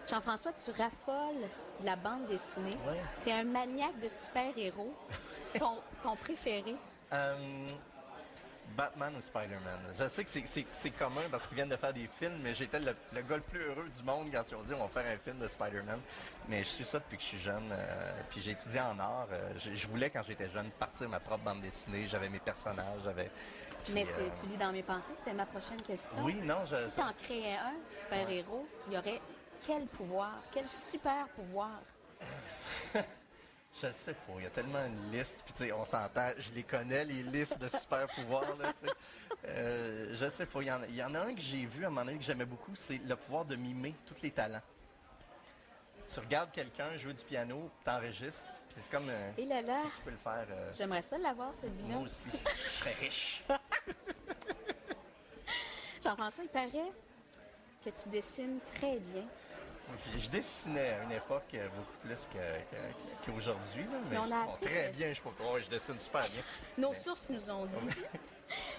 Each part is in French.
Jean-François, tu raffoles de la bande dessinée. Oui. Tu es un maniaque de super-héros. Ton préféré? Batman ou Spider-Man. Je sais que c'est commun parce qu'ils viennent de faire des films, mais j'étais le gars le plus heureux du monde quand ils ont dit on va faire un film de Spider-Man. Mais je suis ça depuis que je suis jeune. Puis j'ai étudié en art. Je voulais, quand j'étais jeune, partir ma propre bande dessinée. J'avais mes personnages. Mais tu lis dans mes pensées, c'était ma prochaine question. Oui, non, Si tu en créais un super-héros, il y aurait quel pouvoir? Quel super pouvoir? Je sais pas, il y a tellement une liste, puis tu sais, on s'entend, je les connais, les listes de super pouvoirs, là, tu sais. Je sais pas, il y en a un que j'ai vu à un moment donné que j'aimais beaucoup, c'est le pouvoir de mimer tous les talents. Tu regardes quelqu'un jouer du piano, t'enregistres, puis c'est comme... Et là là, tu peux le faire... j'aimerais ça l'avoir, celui-là. moi aussi, je serais riche. Jean-François, il paraît que tu dessines très bien. Je dessinais à une époque beaucoup plus qu'aujourd'hui, là, mais on a bon, appris très que- bien, je peux pas, je dessine super bien. Nos sources nous ont dit.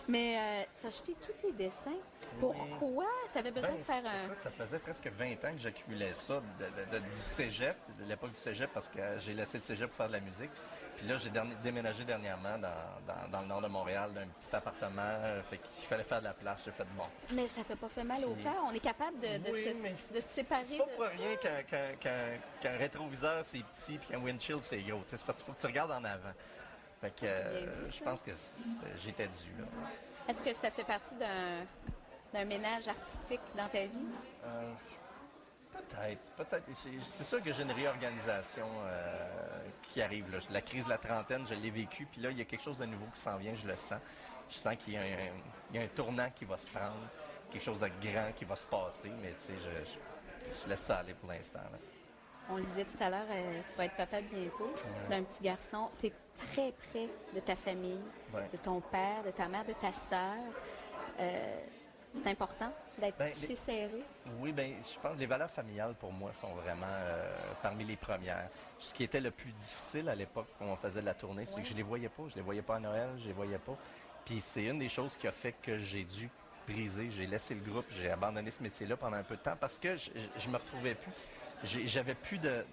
Mais tu as jeté tous tes dessins. Pourquoi? Tu avais besoin de faire un... Écoute, ça faisait presque 20 ans que j'accumulais ça du cégep, de l'époque du cégep, parce que j'ai laissé le cégep pour faire de la musique. Puis là, j'ai déménagé dernièrement dans le nord de Montréal, d'un petit appartement. Fait qu'il fallait faire de la place. J'ai fait bon. Mais ça t'a pas fait mal au cœur? On est capable de Oui, mais se séparer. C'est pas pour rien qu'un rétroviseur, c'est petit, puis qu'un windshield, c'est gros. Tu sais, c'est parce qu'il faut que tu regardes en avant. Fait que bien dit, je ça. pense que j'étais dû, là. Est-ce que ça fait partie d'un ménage artistique dans ta vie? Peut-être. C'est sûr que j'ai une réorganisation qui arrive. Là. La crise de la trentaine, je l'ai vécue, puis là, il y a quelque chose de nouveau qui s'en vient, je le sens. Je sens qu'il y a un tournant qui va se prendre, quelque chose de grand qui va se passer, mais tu sais, je laisse ça aller pour l'instant. Là. On le disait tout à l'heure, tu vas être papa bientôt d'un petit garçon. Tu es très près de ta famille, Ouais. de ton père, de ta mère, de ta sœur. C'est important d'être si serré. Oui, je pense que les valeurs familiales, pour moi, sont vraiment parmi les premières. Ce qui était le plus difficile à l'époque, quand on faisait de la tournée, c'est que je les voyais pas. Je les voyais pas à Noël, je les voyais pas. Puis c'est une des choses qui a fait que j'ai dû briser. J'ai laissé le groupe, j'ai abandonné ce métier-là pendant un peu de temps parce que je me retrouvais plus. J'avais plus de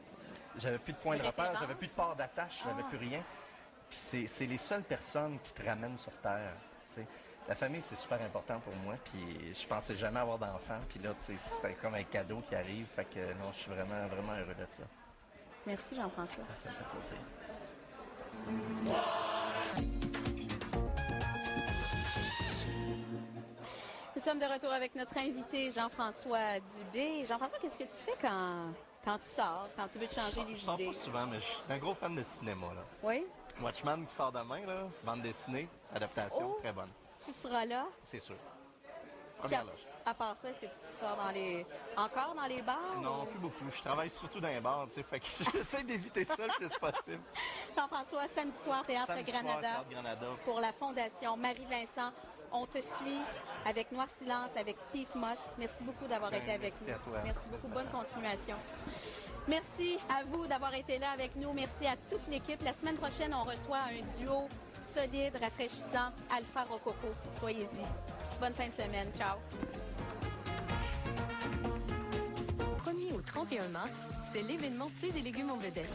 point de repère, j'avais plus de port d'attache, j'avais plus rien. Puis c'est les seules personnes qui te ramènent sur Terre, tu sais. La famille, c'est super important pour moi, puis je pensais jamais avoir d'enfants, puis là, tu sais, c'était comme un cadeau qui arrive, fait que non, je suis vraiment, vraiment heureux de ça. Merci Jean-François. Ça me fait plaisir. Nous sommes de retour avec notre invité Jean-François Dubé. Jean-François, qu'est-ce que tu fais quand tu sors, quand tu veux te changer les Je sors idées? pas souvent, mais je suis un gros fan de cinéma, là. Oui? Watchmen qui sort demain, là, bande dessinée, adaptation, Oh! très bonne, Tu seras là? c'est sûr. Puis Première loge. à part ça, est-ce que tu sors encore dans les bars? Non, plus beaucoup. Je travaille surtout dans les bars, tu sais, fait que j'essaie d'éviter ça le plus possible. Jean-François, samedi soir, Théâtre Samedi soir, Granada. Théâtre Granada. Pour la Fondation Marie-Vincent. On te suit avec Noir Silence, avec Pete Moss. Merci beaucoup d'avoir été avec merci nous. à toi. Merci beaucoup. Bonne continuation. Merci à vous d'avoir été là avec nous. Merci à toute l'équipe. La semaine prochaine, on reçoit un duo solide, rafraîchissant, Alpha Rococo. Soyez-y. Bonne fin de semaine. Ciao. 1er au 31 mars, c'est l'événement Fruits et légumes en vedette.